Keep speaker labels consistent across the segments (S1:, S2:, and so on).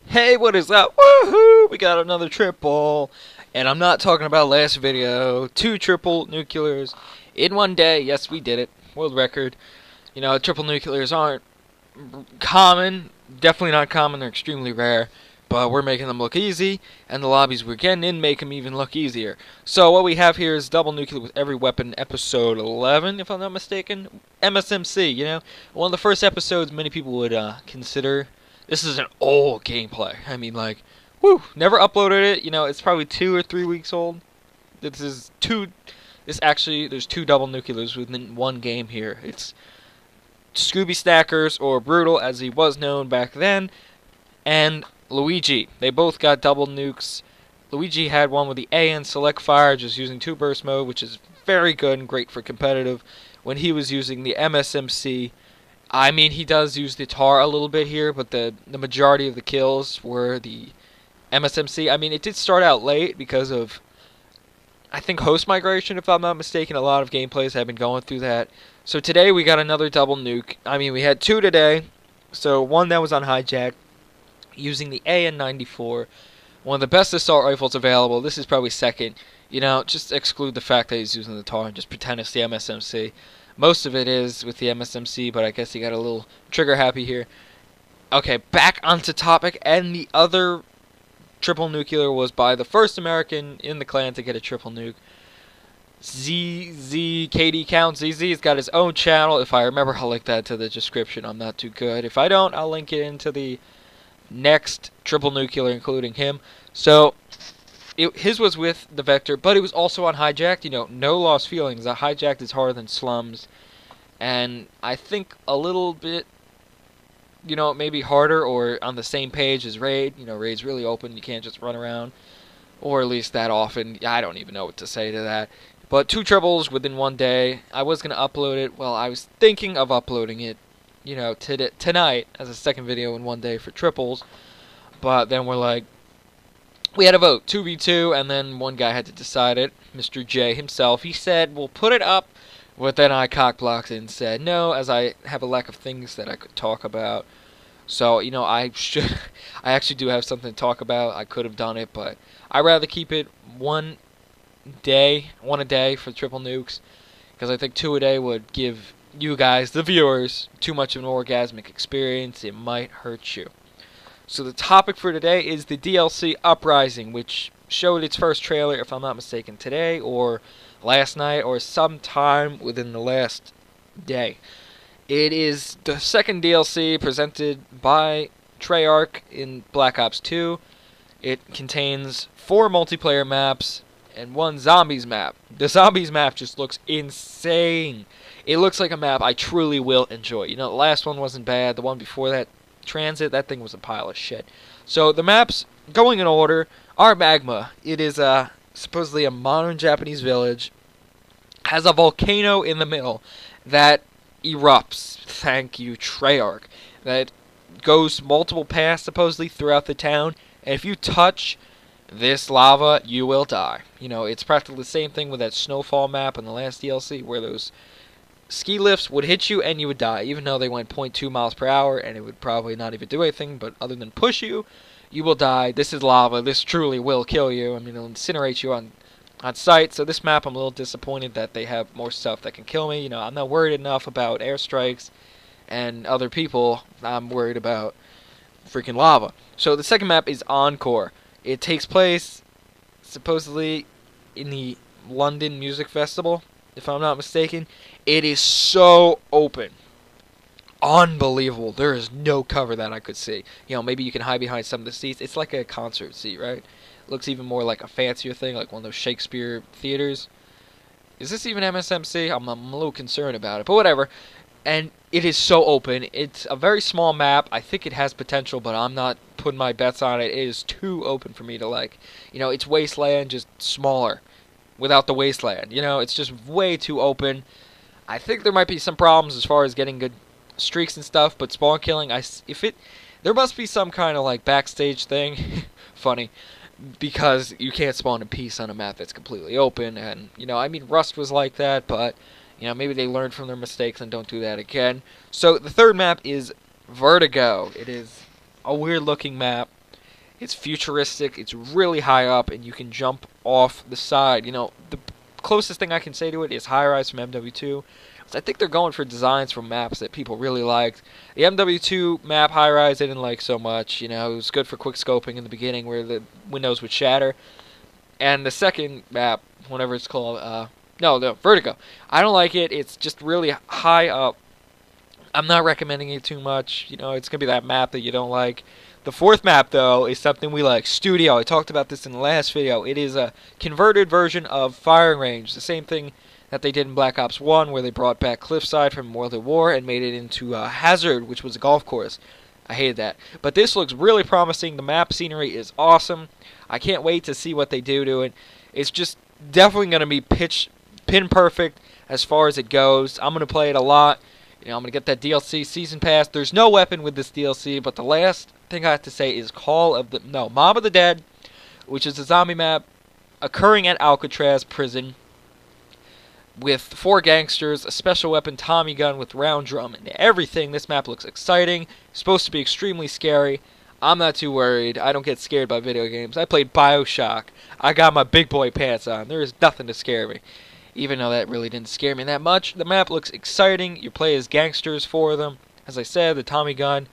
S1: Hey, what is up? Woohoo! We got another triple. And I'm not talking about last video. 2 triple nuclears in one day. Yes, we did it. World record. You know, triple nuclears aren't common. Definitely not common. They're extremely rare. But we're making them look easy. And the lobbies we're getting in make them even look easier. So what we have here is double nuclear with every weapon, episode 11, if I'm not mistaken. MSMC, you know. One of the first episodes many people would consider. This is an old gameplay. I mean, like, whew, never uploaded it. You know, it's probably 2 or 3 weeks old. This is two. This actually, there's 2 double nuclears within one game here. It's Scooby Stackers, or Brutal, as he was known back then, and Luigi. They both got double nukes. Luigi had one with the AN select fire, just using 2 burst mode, which is very good and great for competitive. When he was using the MSMC. I mean, he does use the tar a little bit here, but the majority of the kills were the MSMC. I mean, it did start out late because of, I think, host migration, if I'm not mistaken. A lot of gameplays have been going through that. So today we got another double nuke. I mean, we had 2 today. So one that was on hijack, using the AN-94. One of the best assault rifles available. This is probably second. You know, just exclude the fact that he's using the tar and just pretend it's the MSMC. Most of it is with the MSMC, but I guess he got a little trigger happy here. Okay, back onto topic, and the other triple nuclear was by the first American in the clan to get a triple nuke. KD Count ZZ has got his own channel. If I remember, I'll link that to the description. I'm not too good. If I don't, I'll link it into the next triple nuclear, including him. So his was with the Vector, but it was also on hijacked. You know, no lost feelings. Hijacked is harder than slums, and I think a little bit, you know, maybe harder or on the same page as raid. You know, raid's really open. You can't just run around, or at least that often. I don't even know what to say to that. But 2 triples within one day. I was gonna upload it. Well, I was thinking of uploading it, you know, tonight as a second video in one day for triples, but then we're like, we had a vote, 2v2, and then one guy had to decide it, Mr. J himself. He said, we'll put it up, but then I cock-blocked it and said no, as I have a lack of things that I could talk about. So, you know, I actually do have something to talk about. I could have done it, but I'd rather keep it one a day for triple nukes, because I think 2 a day would give you guys, the viewers, too much of an orgasmic experience. It might hurt you. So the topic for today is the DLC Uprising, which showed its first trailer, if I'm not mistaken, today or last night or sometime within the last day. It is the second DLC presented by Treyarch in Black Ops 2. It contains 4 multiplayer maps and 1 zombies map. The zombies map just looks insane. It looks like a map I truly will enjoy. You know, the last one wasn't bad. The one before that, Transit, that thing was a pile of shit. So the maps, going in order, are Magma. It is supposedly a modern Japanese village. Has a volcano in the middle that erupts. Thank you, Treyarch. That goes multiple paths supposedly throughout the town. And if you touch this lava, you will die. You know, it's practically the same thing with that snowfall map in the last DLC, where those ski lifts would hit you and you would die, even though they went 0.2 miles per hour and it would probably not even do anything, but other than push you, you will die. This is lava. This truly will kill you. I mean, it'll incinerate you on sight. So this map, I'm a little disappointed that they have more stuff that can kill me. You know, I'm not worried enough about airstrikes and other people. I'm worried about freaking lava. So the second map is Encore. It takes place supposedly in the London Music Festival, if I'm not mistaken. It is so open. Unbelievable. There is no cover that I could see. You know, maybe you can hide behind some of the seats. It's like a concert seat, right? It looks even more like a fancier thing, like one of those Shakespeare theaters. Is this even MSMC? I'm a little concerned about it, but whatever. And it is so open. It's a very small map. I think it has potential, but I'm not putting my bets on it. It is too open for me to like. You know, it's Wasteland, just smaller, without the Wasteland. You know, it's just way too open. I think there might be some problems as far as getting good streaks and stuff, but spawn killing, there must be some kind of like backstage thing, funny, because you can't spawn in peace on a map that's completely open. And you know, I mean, Rust was like that, but you know, maybe they learned from their mistakes and don't do that again. So the third map is Vertigo. It is a weird looking map. It's futuristic. It's really high up, and you can jump off the side. You know, the closest thing I can say to it is High Rise from MW2. I think they're going for designs from maps that people really liked. The MW2 map, High Rise, I didn't like so much. You know, it was good for quick scoping in the beginning where the windows would shatter. And the second map, whatever it's called, no, Vertigo. I don't like it. It's just really high up. I'm not recommending it too much. You know, it's going to be that map that you don't like. The fourth map, though, is something we like. Studio. I talked about this in the last video. It is a converted version of Firing Range. The same thing that they did in Black Ops 1, where they brought back Cliffside from World at War and made it into Hazard, which was a golf course. I hated that. But this looks really promising. The map scenery is awesome. I can't wait to see what they do to it. It's just definitely going to be pin perfect as far as it goes. I'm going to play it a lot. You know, I'm going to get that DLC Season Pass. There's no weapon with this DLC, but the last thing I have to say is Mob of the Dead, which is a zombie map occurring at Alcatraz prison with 4 gangsters, a special weapon Tommy gun with round drum and everything. This map looks exciting. It's supposed to be extremely scary. I'm not too worried. I don't get scared by video games. I played BioShock. I got my big boy pants on. There is nothing to scare me. Even though that really didn't scare me that much. The map looks exciting. You play as gangsters, 4 of them. As I said, the Tommy gun.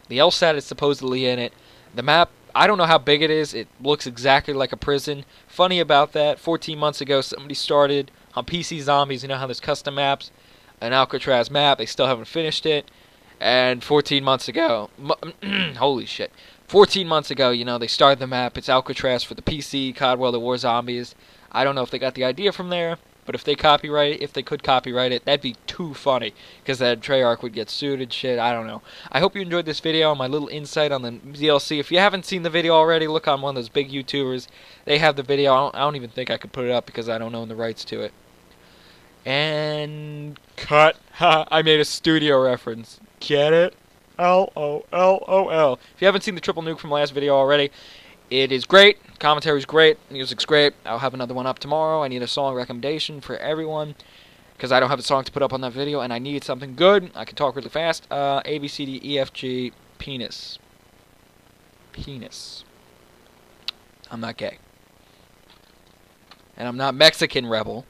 S1: The LSAT is supposedly in it. The map, I don't know how big it is. It looks exactly like a prison. Funny about that, 14 months ago, somebody started on PC Zombies. You know how there's custom maps? An Alcatraz map. They still haven't finished it. And 14 months ago, holy shit. 14 months ago, you know, they started the map. It's Alcatraz for the PC, COD World at War Zombies. I don't know if they got the idea from there. But if they could copyright it, that'd be too funny. Because that Treyarch would get sued and shit. I don't know. I hope you enjoyed this video on my little insight on the DLC. If you haven't seen the video already, look on one of those big YouTubers. They have the video. I don't even think I could put it up because I don't own the rights to it. And cut. Ha! I made a studio reference. Get it? LOLOL. If you haven't seen the triple nuke from last video already, it is great. Commentary's great. Music's great. I'll have another one up tomorrow. I need a song recommendation for everyone because I don't have a song to put up on that video, and I need something good. I can talk really fast. A, B, C, D, E, F, G, penis. Penis. I'm not gay. And I'm not Mexican rebel.